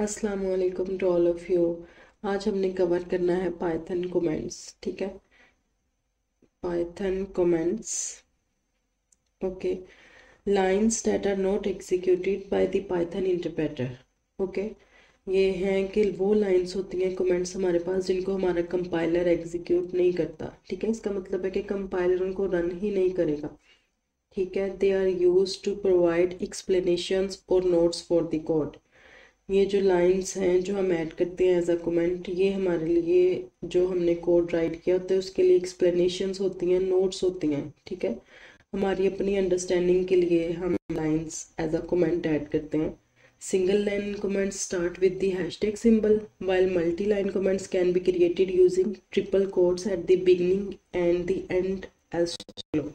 अस्सलाम वालेकुम to all of you. आज हमने कवर करना है पाइथन कमेंट्स। ठीक है, Python comments. Okay, lines that are not executed by the Python interpreter. Okay, ये हैं कि वो लाइंस होती हैं कमेंट्स हमारे पास जिनको हमारा कंपाइलर एग्जीक्यूट नहीं करता। ठीक है, इसका मतलब है कि कंपाइलर उनको रन ही नहीं करेगा। ठीक है, they are used to provide explanations और नोट्स फॉर द कोड। ये जो लाइंस हैं जो हम ऐड करते हैं एज अ कमेंट, ये हमारे लिए जो हमने कोड राइट किया होता है उसके लिए एक्सप्लेनेशंस होती हैं, नोट्स होती हैं। ठीक है, हमारी अपनी अंडरस्टैंडिंग के लिए हम lines as a comment add करते हैं। Single line comments start with the hashtag symbol while multi line comments can be created using triple quotes at the beginning and the end as follow।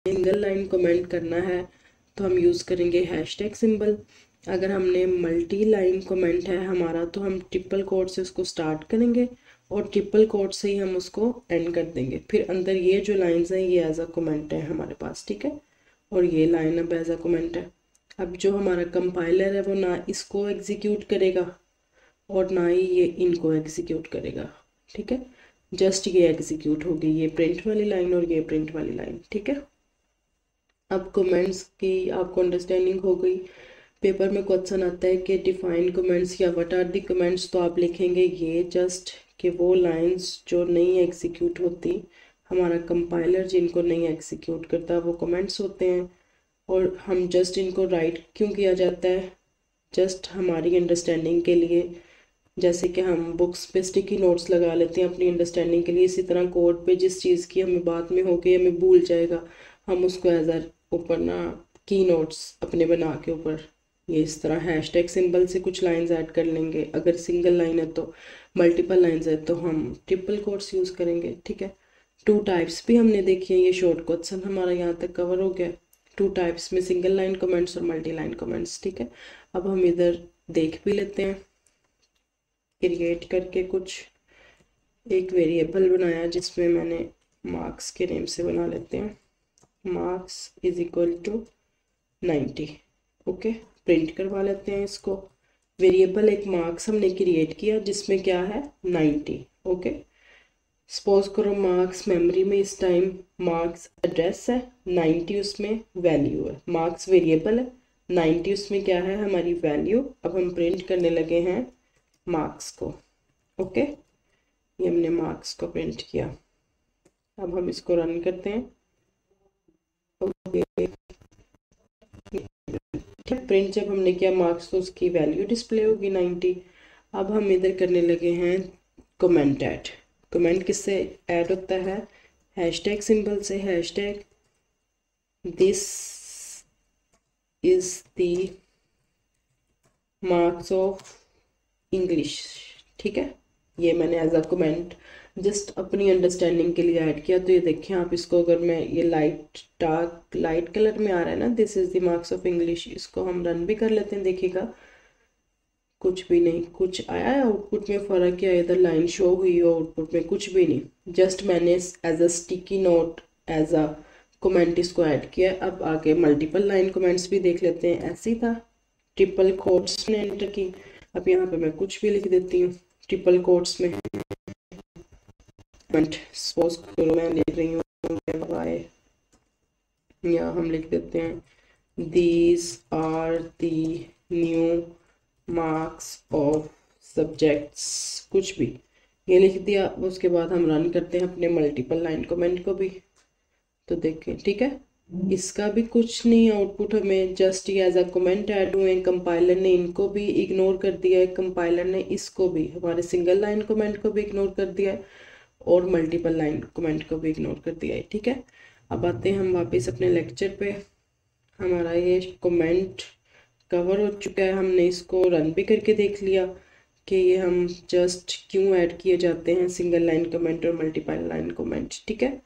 Single line comment करना है तो हम use करेंगे hashtag symbol. अगर हमने multi line comment है हमारा तो हम ट्रिपल कोट से उसको स्टार्ट करेंगे और ट्रिपल कोट से ही हम उसको एंड कर देंगे। फिर अंदर ये जो लाइंस हैं ये एज अ कमेंट है हमारे पास। ठीक है, और ये लाइन अब एज अ कमेंट है। अब जो हमारा कंपाइलर है वो ना इसको एग्जीक्यूट करेगा और ना ही ये इनको एग्जीक्यूट करेगा। ठीक है, जस्ट ये एग्जीक्यूट होगी, ये प्रिंट वाली लाइन और ये प्रिंट वाली लाइन। ठीक है, अब कमेंट्स की आपको अंडरस्टैंडिंग हो गई। पेपर में क्वेश्चन आता है कि डिफाइन कमेंट्स या व्हाट आर दी कमेंट्स, तो आप लिखेंगे ये जस्ट कि वो लाइंस जो नहीं एग्जीक्यूट होती, हमारा कंपाइलर जिनको नहीं एग्जीक्यूट करता वो कमेंट्स होते हैं। और हम जस्ट इनको राइट क्यों किया जाता है, जस्ट हमारी अंडरस्टैंडिंग के लिए। जैसे कि हम बुक्स पे स्टिकी नोट्स लगा लेते हैं अपनी अंडरस्टैंडिंग के लिए, इसी तरह कोड पे जिस चीज़ की हमें बाद में होगी हमें भूल जाएगा, हम उसको एज अ ऊपर ना की नोट्स अपने बना के ऊपर ये इस तरह हैशटैग सिंबल से कुछ लाइंस ऐड कर लेंगे। अगर सिंगल लाइन है तो, मल्टीपल लाइंस है तो हम ट्रिपल कोट्स यूज़ करेंगे। ठीक है, टू टाइप्स भी हमने देखी है, ये शॉर्ट क्वेश्चन हमारा यहाँ तक कवर हो गया। टू टाइप्स में सिंगल लाइन कमेंट्स और मल्टी लाइन कमेंट्स। ठीक है, अब हम इधर देख भी लेते हैं। क्रिएट करके कुछ एक वेरिएबल बनाया जिसमें मैंने मार्क्स के नेम से बना लेते हैं, marks is equal to 90। Okay, print करवा लेते हैं इसको। वेरिएबल एक मार्क्स हमने क्रिएट किया जिसमें क्या है 90। ओके, सपोज करो मार्क्स मेमोरी में इस टाइम मार्क्स एड्रेस है, 90 उसमें वैल्यू है। मार्क्स वेरिएबल है, 90 उसमें क्या है हमारी वैल्यू। अब हम प्रिंट करने लगे हैं मार्क्स को। ओके, ये हमने मार्क्स को प्रिंट किया। अब हम इसको रन करते हैं। ओके, प्रिंट जब हमने किया मार्क्स तो उसकी वैल्यू डिस्प्ले होगी 90। अब हम इधर करने लगे हैं कमेंट ऐड। कमेंट किससे ऐड होता है, हैशटैग सिंबल से। Hashtag this is the marks of English. ठीक है, ये मैंने एज अ कमेंट जस्ट अपनी अंडरस्टैंडिंग के लिए ऐड किया। तो ये देखें आप इसको, अगर मैं ये लाइट डार्क लाइट कलर में आ रहा है ना, this is the marks of English, इसको हम रन भी कर लेते हैं। देखिएगा कुछ भी नहीं, कुछ आया है आउटपुट में, फ़र्क क्या, इधर लाइन शो हुई हो, आउटपुट में कुछ भी नहीं। जस्ट मैंने as a sticky note as a comment इसको ऐड किया। अब आगे मल्टीपल लाइन कमेंट्स भी देख लेते हैं। ऐसे ही था, ट्रिपल कोट्स ने एंटर की। अब यहाँ पे मैं कुछ भी लिख देती हूँ ट्रिपल कोट्स में। सपोज करो मैं लिख रही हूँ वाई, या हम लिख देते हैं these are the new marks of subjects, कुछ भी ये लिख दिया। उसके बाद हम रन करते हैं अपने मल्टीपल लाइन कमेंट को भी, तो देखें ठीक है, इसका भी कुछ नहीं आउटपुट हमें, जस्ट ये एज अ कमेंट ऐड हुए। कंपाइलर ने इनको भी इग्नोर कर दिया है, कंपाइलर ने इसको भी, हमारे सिंगल लाइन कमेंट को भी इग्नोर कर दिया है और मल्टीपल लाइन कमेंट को भी इग्नोर कर दिया है। ठीक है, अब आते हैं हम वापस अपने लेक्चर पे। हमारा ये कमेंट कवर हो चुका है, हमने इसको रन भी करके देख लिया कि ये हम जस्ट क्यों ऐड किए जाते हैं सिंगल लाइन कमेंट और मल्टीपल लाइन कमेंट। ठीक है,